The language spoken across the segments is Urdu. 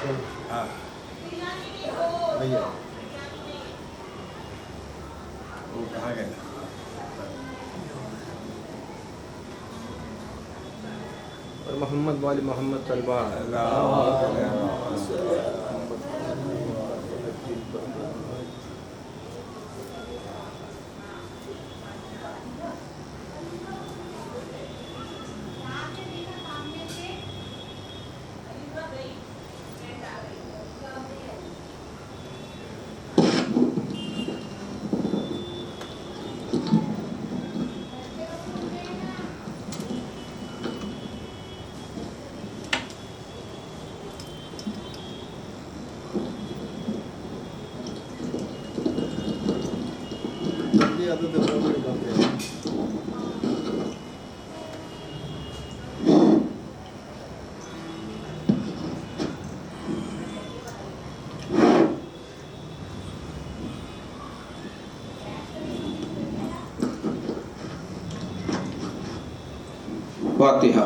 ہاں بھیا وہ کہاں گئے؟ اور محمد والی محمد طلبہ فاتحہ.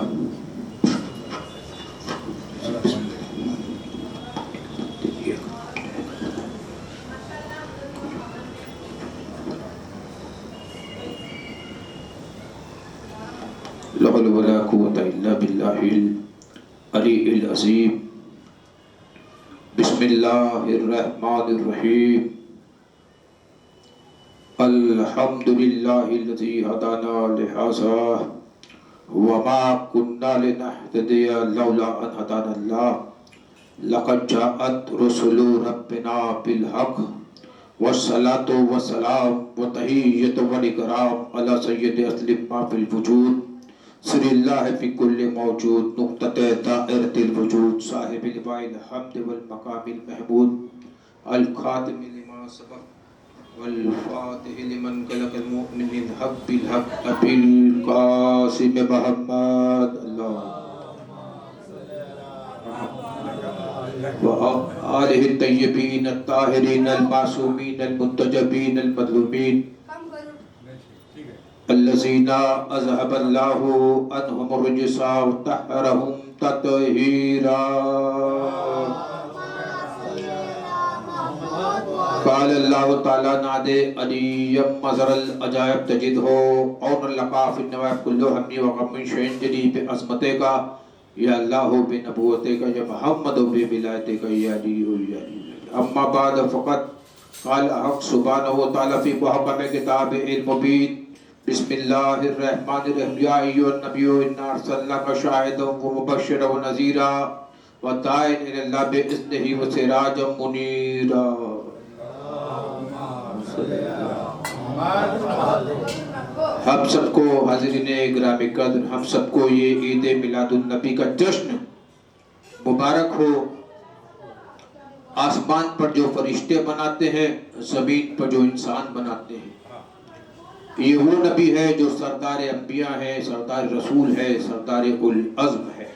لا حول ولا قوة إلا بالله العلي العظيم. بسم الله الرحمن الرحيم. الحمد لله الذي هدانا لهذا وما كنا لنهتدي لولا أن هدانا الله. لقد جاءت رسل ربنا بالحق والصلاة والسلام وتحية والإكرام على سيد أسلم ما في الوجود سر اللہ فی کل موجود نقطہ دائرۃ الوجود صاحب لواء الحمد والمقام المحمود الخاتم لما سبق والفاتح لمن خلق المؤمن الحق بالحق ابی القاسم محمد وآلہ الطیبین الطاہرین المعصومین المنتجبین المظلومین الذين أذهب الله عنهم الرجس وطهرهم تطهيرا. قال الله تعالى نادى علي مظهر العجائب تجده عون اللقاء في النوائب كل هم وغم شيء جديد بعظمتك يا الله بنبوتك يا محمد بولایتك يا علي. اما بعد فقط قال حق سبحانه وتعالى في محكم كتابه المبين. بسم اللہ الرحمن الرحیم. یا ایھا النبی انا ارسلناک شاہدا ومبشرا ونذیرا وداعیا الی اللہ باذنہ وسراجا منیرا. ہم سب کو حاضرین گرامی قدر ہم سب کو یہ عید میلاد النبی کا جشن مبارک ہو. آسمان پر جو فرشتے بناتے ہیں زمین پر جو انسان بناتے ہیں یہ وہ نبی ہے جو سردار انبیاء ہے سردار رسول ہے سردار العزم ہے.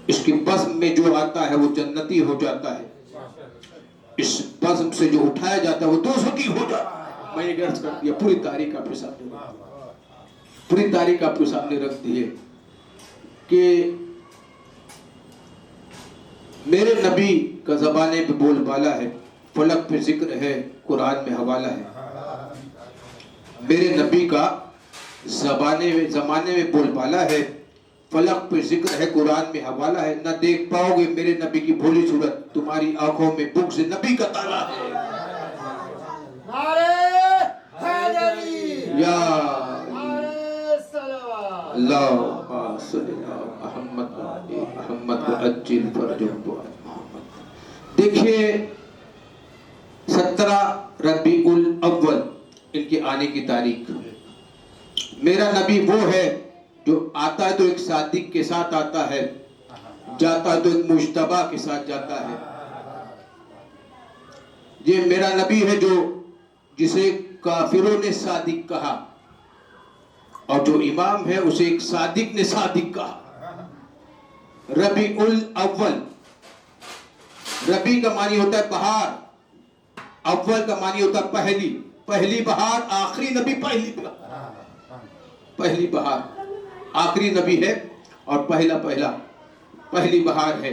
اس کی بزم میں جو آتا ہے وہ جنتی ہو جاتا ہے. اس بزم سے جو اٹھایا جاتا ہے وہ دوزخی ہو جاتا ہے. میں یہ عرض کر دیا پوری تاریخ آپ کے سامنے رکھ دی ہے کہ میرے نبی کا زبانے پہ بول بالا ہے فلک پہ ذکر ہے قرآن میں حوالہ ہے. میرے نبی کا زمانے میں بول بالا ہے فلک پہ ذکر ہے قرآن میں حوالہ ہے. نہ دیکھ پاؤ گے میرے نبی کی بھولی صورت تمہاری آنکھوں میں بغض نبی کا تالا ہے. نعرہ حیدری یا نعرہ صلوات اللہم صلی علی محمد وعجل فرجہ. دیکھیے 17 ربیع الاول ان کے آنے کی تاریخ. میرا نبی وہ ہے جو آتا ہے تو ایک صادق کے ساتھ آتا ہے جاتا ہے تو ایک مجتبی کے ساتھ جاتا ہے. یہ میرا نبی ہے جو جسے کافروں نے صادق کہا اور جو امام ہے اسے ایک صادق نے صادق کہا. ربیع الاول. ربیع کا معنی ہوتا ہے بہار. اول کا معنی ہوتا ہے پہلی بہار. آخری نبی پہلی بہار. آخری نبی ہے اور پہلی بہار ہے.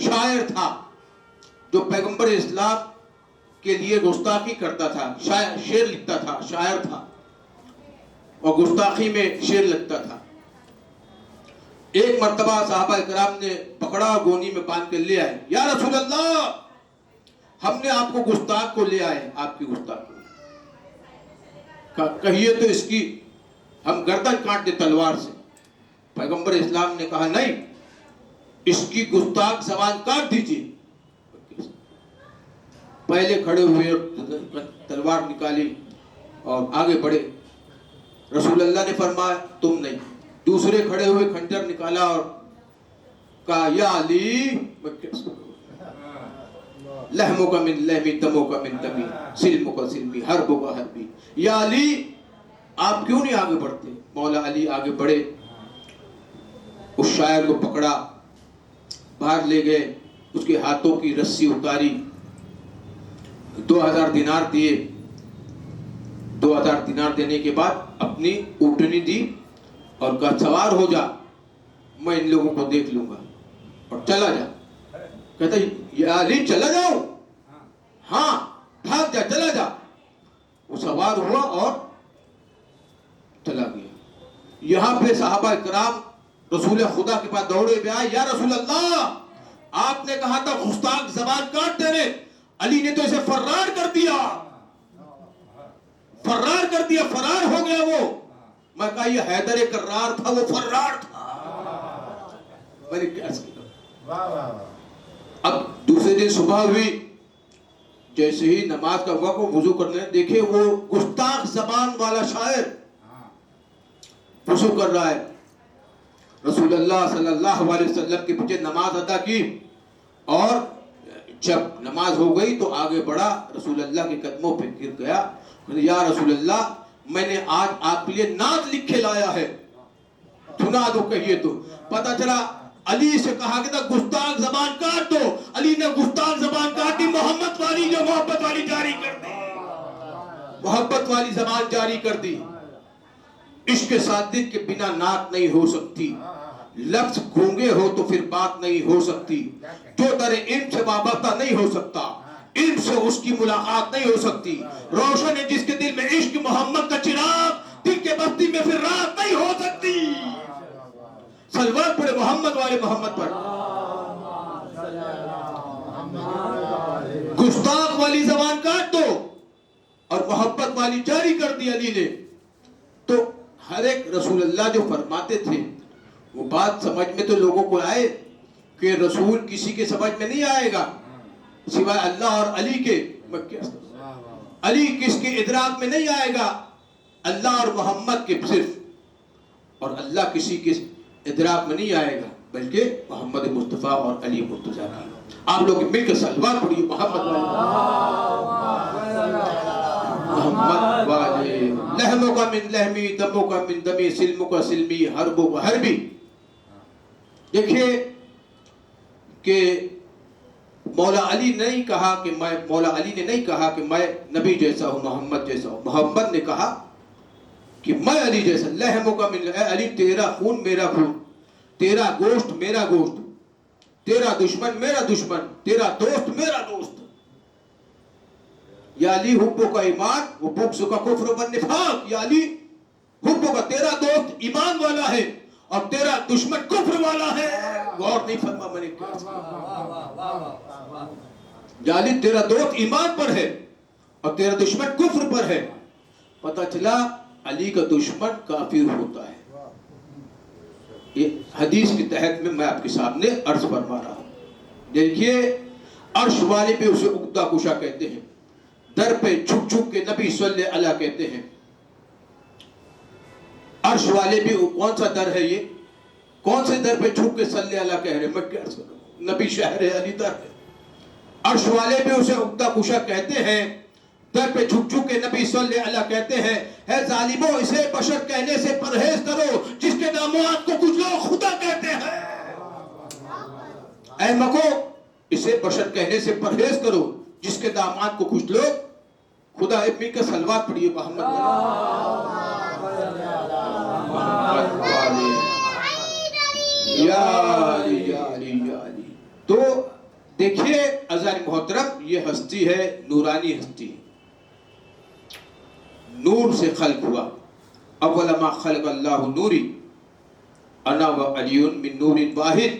شاعر تھا جو پیغمبر اسلام کے لیے گستاخی کرتا تھا، شعر لکھتا تھا، شاعر تھا اور گستاخی میں شعر لکھتا تھا۔ ایک مرتبہ صحابہ کرام نے پکڑا، گونی میں باندھ کے لے آئے، یا رسول اللہ ہم نے آپ کو گستاخ کو لے آئے، آپ کی گستاخ کو کہیے تو اس کی ہم گردن کاٹ دے تلوار سے۔ پیغمبر اسلام نے کہا نہیں، اس کی گستاخ زبان کاٹ دیجیے۔ پہلے کھڑے ہوئے تلوار نکالی اور آگے بڑھے، رسول اللہ نے فرمایا تم نہیں۔ دوسرے کھڑے ہوئے خنجر نکالا اور کہا یا علی لحموں کا من لحمی، دموں کا من دمی، سلموں کا سلمی، حربوں کا حربی۔ یا علی آپ کیوں نہیں آگے بڑھتے؟ مولا علی آگے بڑھے، اس شاعر کو پکڑا، باہر لے گئے، اس کے ہاتھوں کی رسی اتاری، 2000 دینار دیے۔ 2000 دینار دینے کے بعد اپنی اونٹنی دی اور کہا سوار ہو جا، میں ان لوگوں کو دیکھ لوں گا، اور چلا جا۔ کہتا یا علی چلا جاؤ؟ ہاں بھاگ جا، چلا جا۔ وہ سوار ہوا اور چلا گیا۔ یہاں پہ صحابہ کرام رسول خدا کے پاس دوڑے ہوئے آئے، یا رسول اللہ آپ نے کہا تھا گستاخ زبان کاٹ دینے، علی نے تو اسے فرار کر دیا، فرار کر دیا، فرار ہو گیا وہ۔ میں کہا یہ حیدر کرار تھا، وہ فرار تھا۔ میں نے کیا کیا؟ اب دوسرے دن صبح ہوئی، جیسے ہی نماز کا وقت وضو کرنے دیکھے وہ گستاخ زبان والا شاعر وضو کر رہا ہے۔ رسول اللہ صلی اللہ علیہ وسلم کے پیچھے نماز ادا کی، اور جب نماز ہو گئی تو آگے بڑھا، رسول اللہ کے قدموں پہ گر گیا، یا رسول اللہ میں نے آج آپ کے لیے نعت لکھ کے لایا ہے، سنا دو کہیے تو۔ پتہ چلا علی سے کہا کہ گستاخ زبان کاٹ دو، علی نے گستاخ زبان کاٹی، محمد والی جو محبت والی جاری کر دی، محبت والی زبان جاری کر دی۔ عشق صادق کے بنا نعت نہیں ہو سکتی، لفظ گونگے ہو تو پھر بات نہیں ہو سکتی، جو در علم سے وابستہ نہیں ہو سکتا علم سے اس کی ملاقات نہیں ہو سکتی، روشن ہے جس کے دل میں عشق محمد کا چراغ، دل کے بستی میں پھر رات نہیں ہو سکتی۔ صلوات پڑھے محمد والے محمد پر۔ گستاخ والی زبان کاٹ دو اور محبت والی جاری کر دی علی نے۔ تو ہر ایک رسول اللہ جو فرماتے تھے وہ بات سمجھ میں تو لوگوں کو آئے کہ رسول کسی کے سمجھ میں نہیں آئے گا سوائے اللہ اور علی کے۔ علی کس کے ادراک میں نہیں آئے گا؟ اللہ اور محمد کے صرف، اور اللہ کسی کے ادراک میں نہیں آئے گا بلکہ محمد مصطفیٰ اور علی مرتضیٰ کی۔ آپ لوگ مل کے صلوات پڑھیے محمد محمد والے۔ لحموں کا من لحمی، دموں کا من دمی، سلموں کا سلمی، حربوں کا حربی۔ دیکھیے کہ مولا علی نے نہیں کہا کہ میں نبی جیسا ہوں، محمد جیسا ہوں۔ محمد نے کہا کہ میں علی جیسا۔ لحموں کا من، اے علی تیرا خون میرا خون، تیرا گوشت میرا گوشت، تیرا دشمن میرا دشمن، تیرا دوست میرا دوست۔ یا علی حبوں کا ایمان و بغض کا کفر و نفاق۔ یا علی حبوں کا، تیرا دوست ایمان والا ہے اور تیرا دشمن کفر والا ہے۔ غور نہیں فرما میں نے کیا؟ یا علی تیرا دوست ایمان پر ہے اور تیرا دشمن کفر پر ہے۔ پتہ چلا علی کا دشمن کافر ہوتا ہے۔ یہ حدیث کے تحت میں آپ کے سامنے عرض فرما رہا ہوں۔ دیکھیے عرش والے پہ اسے عقدہ کشا کہتے ہیں، در پہ جھک جھک کے نبی صلی اللہ علیہ کہتے ہیں۔ عرش والے بھی کون سا در ہے؟ یہ کون سے در پہ جھک کے صلی اللہ کہہ رہے؟ میں کیا عرض کروں؟ نبی شہر ہے، علی در ہے۔ عرش والے بھی اسے عقدہ کشا کہتے ہیں، در پہ جھک جھک کے نبی صلی اللہ کہتے ہیں۔ اے ظالموں اسے بشر کہنے سے پرہیز کرو جس کے ناموات کو کچھ لوگ خدا کہتے ہیں۔ اے مکو اسے بشر کہنے سے پرہیز کرو جس کے داماد کو کچھ لوگ خدا۔ ابن کا صلوات پڑھیے محمد یا علی یا علی یا علی۔ تو دیکھیے عزیز محترم، یہ ہستی ہے نورانی ہستی، نور سے خلق ہوا. اول ما خلق اللہ نوری انا و علی من نور واحد.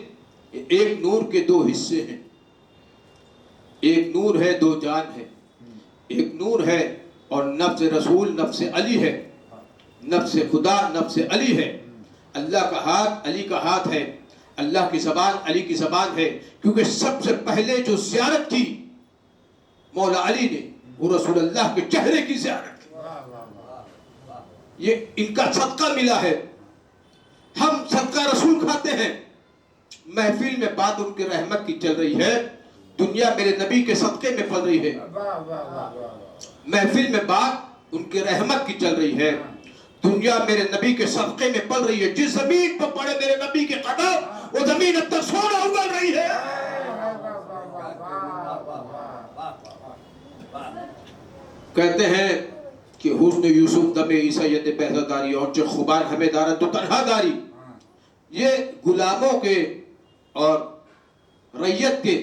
ایک نور کے دو حصے ہیں، ایک نور ہے دو جان ہے. ایک نور ہے اور نفس رسول نفس علی ہے، نفس خدا نفس علی ہے. اللہ کا ہاتھ علی کا ہاتھ ہے، اللہ کی زبان علی کی زبان ہے. کیونکہ سب سے پہلے جو زیارت کی مولا علی نے وہ رسول اللہ کے چہرے کی زیارت کی. یہ ان کا صدقہ ملا ہے. ہم صدقہ رسول کھاتے ہیں. محفل میں بات ان کی رحمت کی چل رہی ہے، دنیا میرے نبی کے صدقے میں پل رہی ہے. محفل میں بات ان کی رحمت کی چل رہی ہے، دنیا میرے نبی کے صدقے میں پل رہی ہے. جس زمین پر پڑے میرے نبی کے قدم وہ زمین اب تک سونا اگل رہی ہے. کہتے ہیں کہ حسن یوسف دم عیسیت بہزہ داری اور جو خوبان ہمیں دارن تو تنہا داری. یہ غلاموں کے اور ریت کے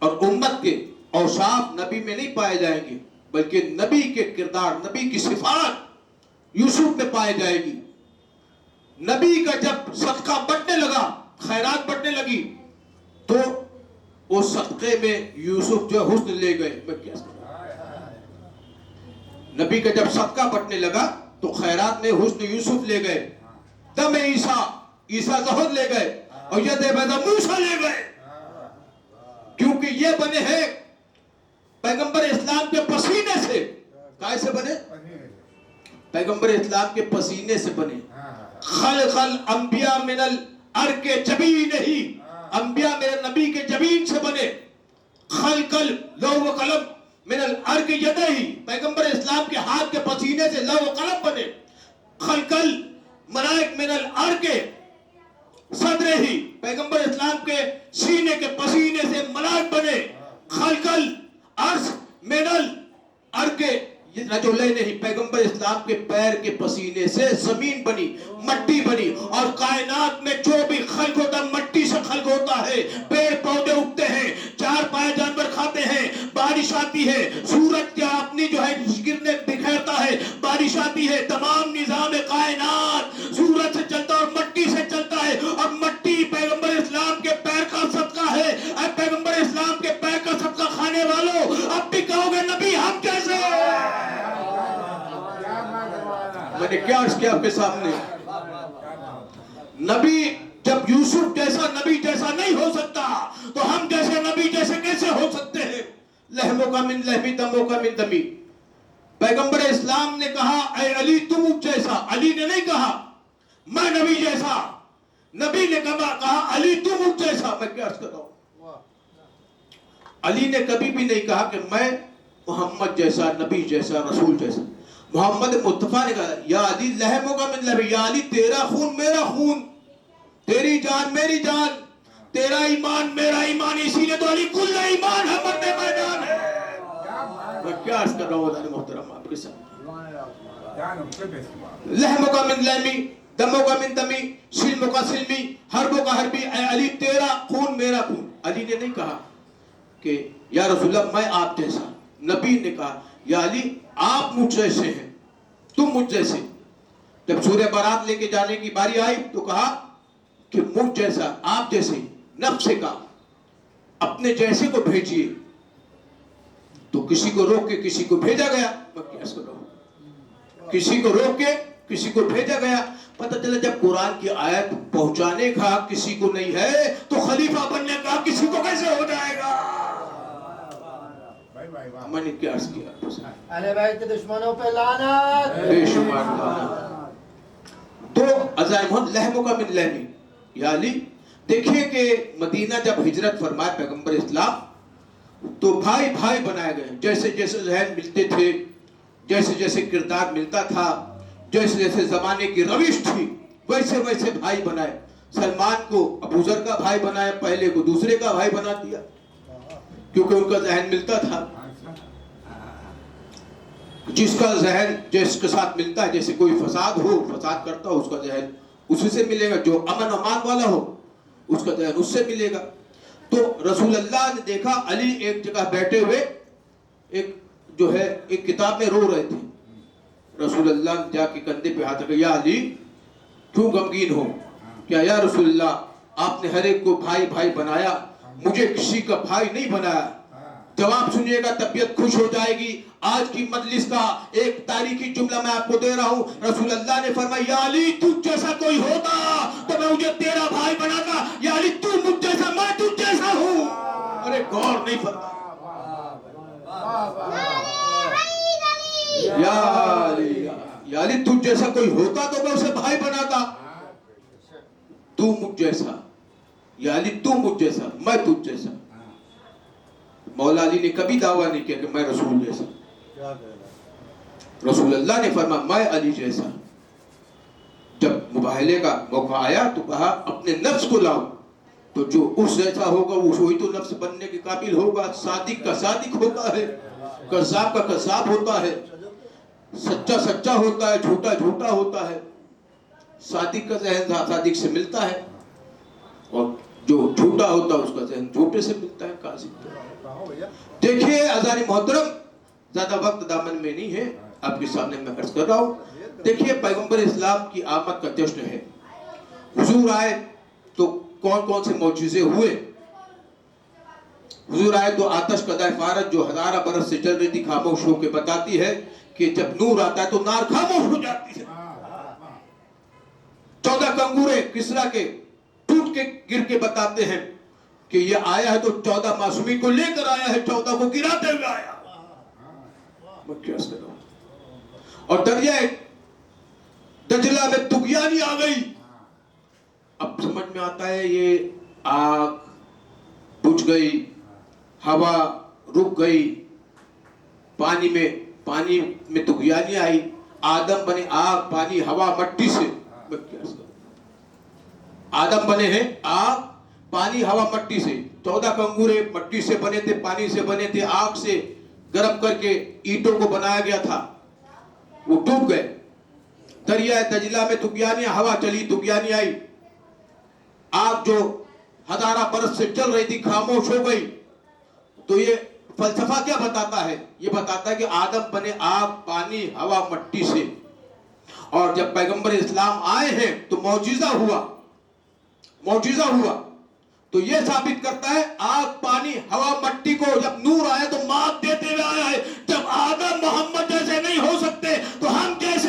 اور امت کے اوصاف نبی میں نہیں پائے جائیں گے، بلکہ نبی کے کردار، نبی کی صفات یوسف میں پائے جائے گی. نبی کا جب صدقہ بڑھنے لگا، خیرات بڑھنے لگی، تو وہ صدقے میں یوسف جو حسن لے گئے. میں کیا سکتا، نبی کا جب صدقہ بڑھنے لگا تو خیرات میں حسن یوسف لے گئے، دم عیسیٰ زہر لے گئے، اور ید بیضا موسیٰ لے گئے. کیونکہ یہ بنے ہیں پیغمبر اسلام کے پسینے سے. کیسے بنے؟ پیغمبر اسلام کے پسینے سے بنے. خلق الانبیاء من الارق جبین ہی، انبیاء میرے نبی کے جبین سے بنے. خلق لوح و قلم من الارق یدہی، پیغمبر اسلام کے ہاتھ کے پسینے سے لوح و قلم بنے. خلق الملائک من الارق صدر ہی، پیغمبر اسلام کے سینے کے پسینے سے ملائک بنے. خلق الارض من الارق رجلین ہی، پیغمبر اسلام کے پیر کے پسینے سے زمین بنی، مٹی بنی. اور کائنات میں جو بھی خلق ہوتا ہے مٹی سے خلق ہوتا ہے. پیڑ پودے اگتے ہیں، چار پائے جانور کھاتے ہیں، بارش آتی ہے، سورج کیا اپنی جو ہے گرنے بکھیرتا ہے، بارش آتی ہے. تمام نظام کائنات سورج سے چلتا ہے اور مٹی سے چلتا ہے. اور مٹی پیغمبر اسلام کے پیر کا صدقہ ہے. اب پیغمبر اسلام کے پیر کا صدقہ کھانے والوں اب بھی کہو گے نبی ہم کیسے؟ میں نے کیا عرض کیا آپ کے سامنے؟ نبی جب یوسف جیسا نبی جیسا نہیں ہو سکتا تو ہم جیسے نبی جیسے کیسے ہو سکتے ہیں؟ لہموں کا من لہمی، دموں کا من دمی. پیغمبر اسلام نے کہا اے علی تم مجھ جیسا. علی نے نہیں کہا میں نبی جیسا، نبی نے کہا علی تم مجھ جیسا. میں کیا عرض کر رہا ہوں؟ علی نے کبھی بھی نہیں کہا کہ میں محمد جیسا، نبی جیسا، رسول جیسا. محمد مصطفیٰ نے کہا یا علی لہموں کا من لہمی، یا علی تیرا خون میرا خون، تیری جان میری جان، تیرا ایمان میرا ایمان. اسی لیے تو علی کل ایمان ہم مرد میدان ہے. میں کیا عرض کر رہا ہوں عزیز محترم آپ کے ساتھ؟ لہموں کا من لہمی، دموں کا من دمی، سلموں کا سلمی، حربوں کا حربی. اے علی تیرا خون میرا خون. علی نے نہیں کہا کہ یا رسول اللہ میں آپ جیسا. نبی نے کہا یا علی آپ مجھ جیسے ہیں، تم مجھ جیسے. جب سورہ برات لے کے جانے کی باری آئی تو کہا کہ مجھ جیسا، آپ جیسے. نفس کا اپنے جیسے کو بھیجیے. تو کسی کو روک کے کسی کو بھیجا گیا. کسی کو روک کے کسی کو بھیجا گیا. پتہ چلا جب قرآن کی آیت پہنچانے کا کسی کو نہیں ہے تو خلیفہ بننے کا کسی کو کیسے ہو جائے گا؟ میں نے کیا عرض کیا؟ اہل بیت کے دشمنوں پہ لعنت، بے شمار لعنت. تو عزائم لہموں کا من لہمی. یا علی دیکھیں کہ مدینہ جب ہجرت فرمائے پیغمبر اسلام تو بھائی بھائی بنائے گئے. جیسے جیسے ذہن ملتے تھے، جیسے جیسے کردار ملتا تھا، جیسے جیسے زمانے کی روش تھی، ویسے ویسے بھائی بنائے. سلمان کو ابو ذر کا بھائی بنایا، پہلے کو دوسرے کا بھائی بنا دیا، کیونکہ ان کا ذہن ملتا تھا. جس کا ذہن جس کے ساتھ ملتا ہے، جیسے کوئی فساد ہو، فساد کرتا ہو، اس کا ذہن اسی سے ملے گا. جو امن امان والا ہو اس کا ذہن اس سے ملے گا. تو رسول اللہ نے دیکھا علی ایک جگہ بیٹھے ہوئے ایک کتاب میں رو رہے تھے. رسول اللہ نے جا کے کندھے پہ ہاتھ رکھا, یا علی کیوں غمگین ہو؟ کیا یا رسول اللہ آپ نے ہر ایک کو بھائی بھائی بنایا, مجھے کسی کا بھائی نہیں بنایا. جواب سنیے گا, طبیعت خوش ہو جائے گی. آج کی مجلس کا ایک تاریخی جملہ میں آپ کو دے رہا ہوں. رسول اللہ نے فرمایا, یا علی تجھ جیسا کوئی ہوتا تو میں مجھے تیرا بھائی بناتا. یا علی تو مجھ جیسا, میں تجھ جیسا ہوں. ارے غور نہیں فرمایا. یا علی تجھ جیسا کوئی ہوتا تو میں اسے بھائی بناتا. تو مجھ جیسا, یا علی تو مجھ جیسا, میں تجھ جیسا. مولا علی نے کبھی دعویٰ نہیں کیا کہ میں رسول جیسا. رسول اللہ نے فرمایا میں علی جیسا. جب مباہلے کا موقع آیا تو کہا اپنے نفس کو لاؤ, تو جو اس جیسا ہوگا وہی تو نفس بننے کے قابل ہوگا. صادق کا صادق ہوتا ہے, کذاب کا کذاب ہوتا ہے, سچا سچا ہوتا ہے, جھوٹا جھوٹا ہوتا ہے. صادق کا ذہن صادق سے ملتا ہے, اور جو جھوٹا ہوتا ہے اس کا ذہن جھوٹے سے ملتا ہے. کاذب. دیکھیے عزیزان محترم, زیادہ وقت دامن میں نہیں ہے, آپ کے سامنے میں عرض کر رہا ہوں. دیکھیے پیغمبر اسلام کی آمد کا جشن ہے. حضور آئے تو کون کون سے معجزے ہوئے. حضور آئے تو آتش قدائے فارج جو ہزارہ برس سے چل رہی تھی خاموش ہو کے بتاتی ہے کہ جب نور آتا ہے تو نار خاموش ہو جاتی ہے. 14 کنگورے کسرا کے ٹوٹ کے گر کے بتاتے ہیں کہ یہ آیا ہے تو 14 معصومین کو لے کر آیا ہے, 14 کو گراتے ہوئے آیا. میں کیا سکتا ہوں. اور دریائے دجلہ میں طغیانی آ گئی. اب سمجھ میں آتا ہے یہ آگ بجھ گئی, ہوا رک گئی, پانی میں طغیانی آئی, آدم بنے آگ پانی ہوا مٹی سے. میں کیا سکتا ہوں. آدم بنے ہیں آگ پانی ہوا مٹی سے. 14 کنگورے مٹی سے بنے تھے, پانی سے بنے تھے, آگ سے گرم کر کے اینٹوں کو بنایا گیا تھا, وہ ڈوب گئے. دریائے دجلہ میں طغیانی, ہوا چلی طغیانی آئی, آگ جو ہزارہ برس سے چل رہی تھی خاموش ہو گئی. تو یہ فلسفہ کیا بتاتا ہے؟ یہ بتاتا ہے کہ آدم بنے آگ پانی ہوا مٹی سے, اور جب پیغمبر اسلام آئے ہیں تو معجزہ ہوا. تو یہ ثابت کرتا ہے آگ پانی ہوا مٹی کو جب نور آیا تو مات دیتے ہوئے آیا ہے. جب آدم محمد جیسے نہیں ہو سکتے تو ہم کیسے